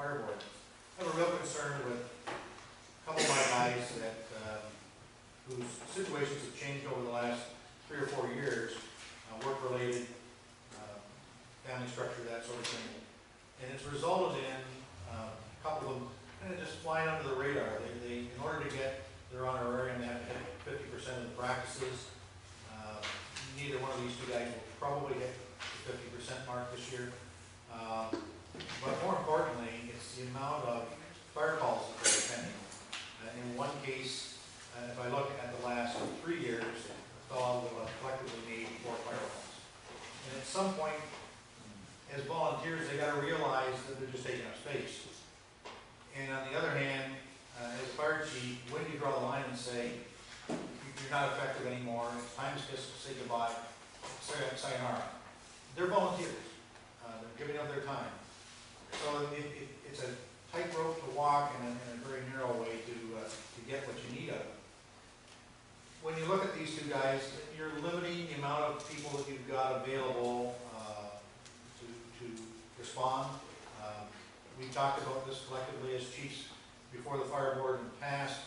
fire board. I have a real concern with a couple of my guys that whose situations have changed over the last 3 or 4 years, work-related, family structure, that sort of thing. And it's resulted in a couple of them kind of just flying under the radar. They in order to get their honorarium, they have to hit 50% of the practices. Neither one of these two guys will probably hit the 50% mark this year. But more importantly, it's the amount of fire calls that they're attending. In one case, if I look at the last 3 years, the fellow will have collectively made 4 fire calls. And at some point, as volunteers, they got to realize that they're just taking up space. And on the other hand, as a fire chief, when do you draw the line and say, you're not effective anymore, it's time to just say goodbye, sayonara? They're volunteers. They're giving up their time. So it's a tightrope to walk and a very narrow way to get what you need of it. When you look at these two guys, you're limiting the amount of people that you've got available to respond. We talked about this collectively as chiefs before the fire board in the past,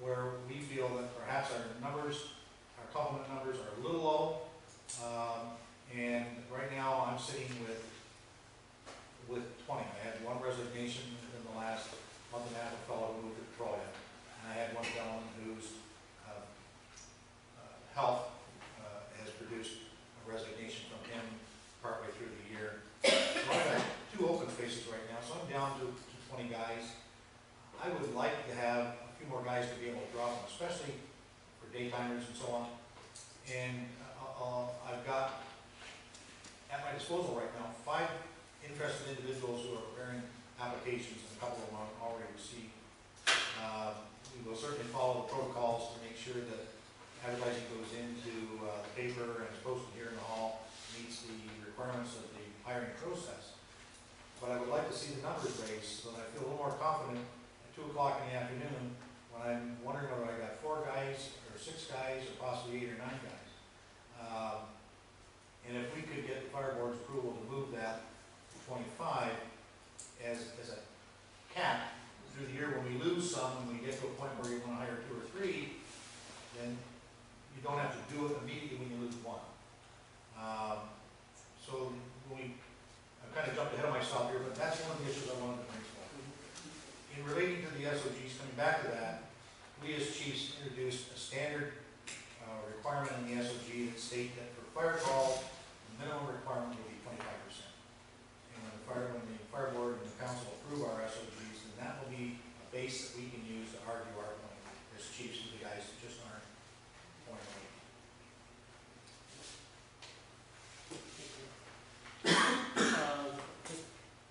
where we feel that perhaps our complement numbers are a little low. And right now I'm sitting with 20. I had 1 resignation in the last month and a half, a fellow who moved to Troy. And I had 1 gentleman whose health has produced a resignation from him partway through the year. So I've got 2 open spaces right now, so I'm down to 20 guys. I would like to have a few more guys to be able to drop them, especially for daytimers and so on. And I've got at my disposal right now 5 interested individuals who are preparing applications, and a couple of them are already received. We will certainly follow the protocols to make sure that advertising goes into the paper and is posted here in the hall, meets the requirements of the hiring process. But I would like to see the numbers raised so that I feel a little more confident at 2 o'clock in the afternoon when I'm wondering whether I got 4 guys or 6 guys or possibly 8 or 9 guys. And if we could get the fire board's approval to move that to 25 as a cap through the year, when we lose some and we get to a point where you want to hire 2 or 3, then you don't have to do it immediately when you lose 1. So I've kind of jumped ahead of myself here, but that's one of the issues I wanted to bring forward. In relating to the SOGs, coming back to that, we as chiefs introduced a standard requirement in the SOG that state that for fire calls, the minimum requirement will be 25%. And when the fire board and the council approve our SOGs, then that will be a base that we can use to argue our point as chiefs with the guys that just aren't point away. Just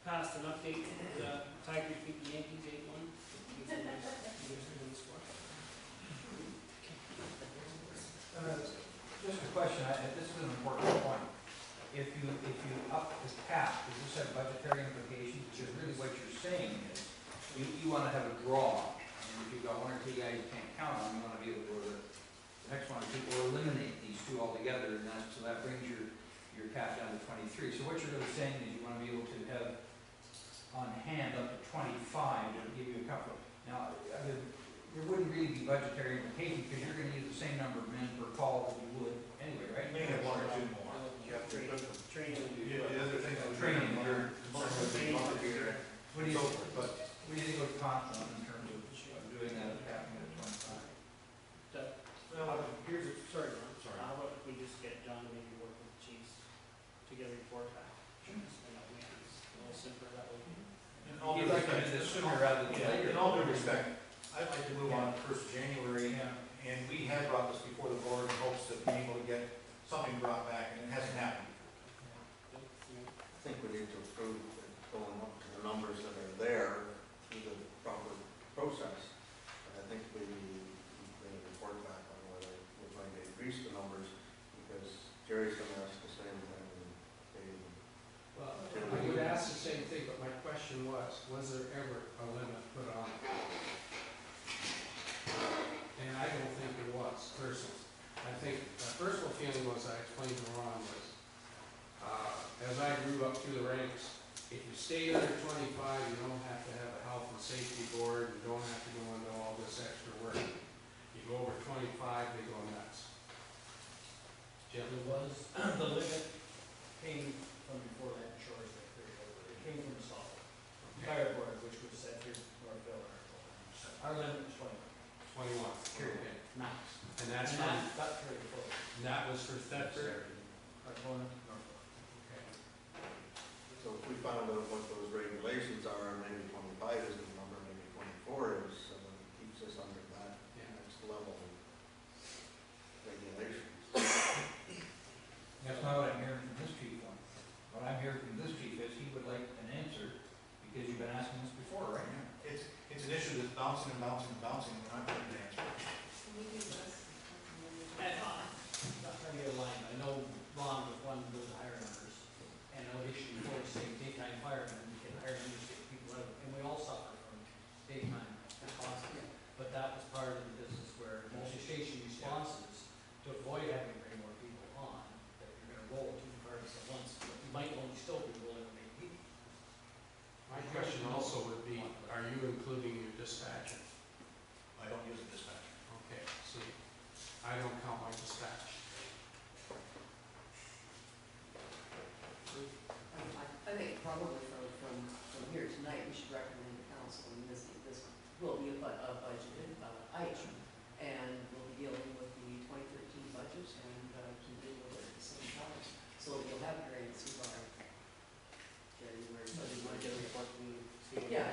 passed an update. Tigers beat the Yankees 8-1. Just a question. This is an important point. If you up this cap, does this have budgetary implications? Because really what you're saying is you want to have a draw. And if you've got 1 or 2 guys you can't count on, you want to be able to go to the next 1 or 2 or eliminate these 2 altogether. And so that brings your cap down to 23. So what you're really saying is you want to be able to have on hand up to 25 to give you a couple. Now, there wouldn't really be budgetary implications because you're going to use the same number of men per call that you would anyway, right? You may have 1 or 2 more. Training. The other thing that Training. you're What do you think was confident in terms of doing that, capping it at 25? Well, here's a, Sorry, Ron. Sorry. How about if we just get John to maybe work with the chiefs to get a report back? And that way it's a little simpler that way. in all due You'd like to respect, do this sooner rather than later. in all due respect, I'd like to move on to 1st of January, Yeah. and we had brought this before the board in hopes of being able to get something brought back, and it hasn't happened. I think we need to approve going up to the numbers that are there through the proper process. And I think we bring a report back on whether we're going to increase the numbers, because Jerry's going to ask the same thing. Well, I would ask the same thing, but my question was there ever a limit put on it? And I don't think there was, personally. I think my personal feeling was, I explained to Ron, was as I grew up through the ranks if you stay under 25, you don't have to have a health and safety board, you don't have to go into all this extra work. You go over 25, they go nuts. Jim? There was, the limit came from before that insurance that carried over. It came from the Salt Fire Board, which was set through Northville. Our limit was 21. Period. Okay. max. And that's And from, that carried forward. and that was for Thetford? Arcona, Northville. Okay. So if we found out what those regulations are, and maybe 25 is the number, maybe 24 is, so then it keeps us under that Yeah. next level of regulations. That's not what I'm hearing from this chief on. What I'm hearing from this chief is he would like an answer, because you've been asking this before, right? It's an issue that's bouncing and bouncing and bouncing, and we're not getting an answer. And, not trying to get a line, I know Ron was one of those higher numbers, and I would issue before saying daytime firemen, we can hire them to get people out, and we all suffer from daytime responses. But that was part of the business where multi-station responses, to avoid having to bring more people on, that you're gonna roll two departments at once, but you might only still be rolling with 8 people. My question also would be, are you including your dispatcher? I don't use a dispatcher. Okay, see, I don't count my dispatch. I think probably from here tonight, we should recommend to council, and this will be a budgeted item, and we'll be dealing with the 2013 budget and can deal with it at the same time. So you'll have your answer by January. So you want to get a report from Steve? Yeah.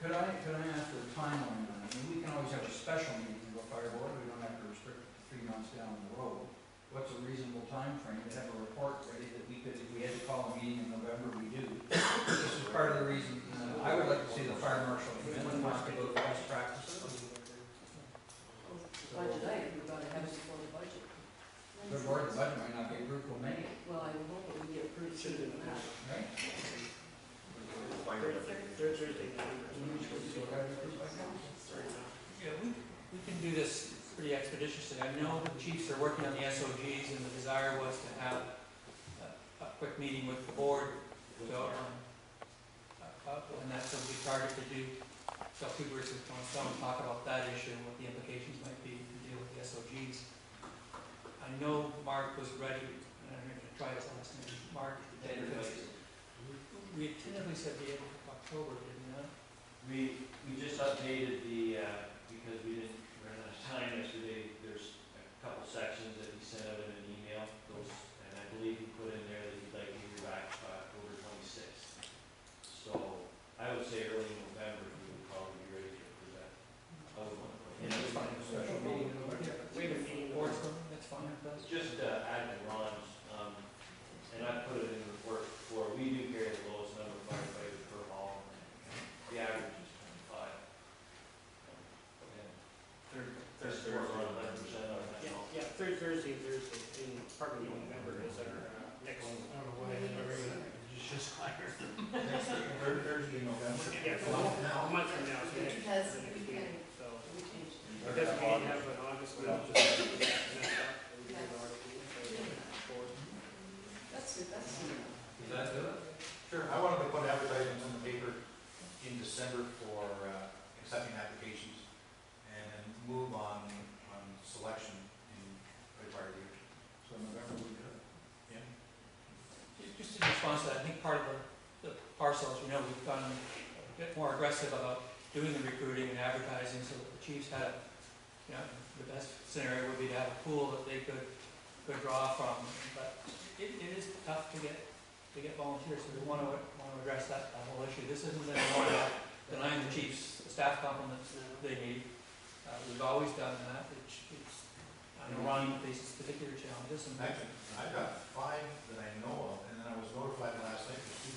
Could I ask for a timeline on it? I mean, we can always have a special meeting of the fire board, we don't have to restrict it to 3 months down the road. What's a reasonable time frame to have a report ready that we could, if we had to call a meeting in November, we do? This is part of the reason, I would like to see the fire marshal come in and talk about best practices. Budget item, we're gonna have it before the budget. The board, the budget might not be approved till May, Well, I would hope that we get approved sooner than that. right? Thursday. So gotta be approved by council. Yeah, we can do this pretty expeditiously. I know the chiefs are working on the SOGs, and the desire was to have a quick meeting with the board. So, and that's what we target to do. So people are going to talk about that issue and what the implications might be to deal with the SOGs. I know Mark was ready, and I'm going to try his last name, Mark. We tentatively said the end of October, didn't we? We just updated the, because we didn't run out of time yesterday, there's a couple sections that he sent out in an email, those, and I believe he put in there that he'd like to hear back by October 26th. So, I would say early November, we would probably be ready to present. I would want to put in. That's fine. Special meeting in November. We have a meeting. Board's going, that's fine. That's Just add to Ron's, and I put it in the report before, we do carry the lowest number of firefighters per hall. The average is 25. Thursday, we're around 11% on that. Yeah, Thursday, in probably November is our next. I don't know what I remember, just hired. Thursday in November. Yeah, a month from now, so next, Because the next we meeting, can, so. we changed it. It doesn't mean you have an August, but just messed up. We can do the article, so forward. That's good, that's good. Does that do it? Sure, I wanted to put advertisements in the paper in December for accepting applications, and then move on selection in the part of the year. So November we do it. Yeah. just in response to that, I think part of the parcel, as you know, we've gone a bit more aggressive about doing the recruiting and advertising, so that the chiefs had, you know, the best scenario would be to have a pool that they could draw from, but it is tough to get volunteers, so we want to address that whole issue. This isn't that we want to deny the chiefs the staff complements they need. We've always done that. I know Ron faces particular challenges, and Actually, I've got 5 that I know of, and then I was notified last night, there's 2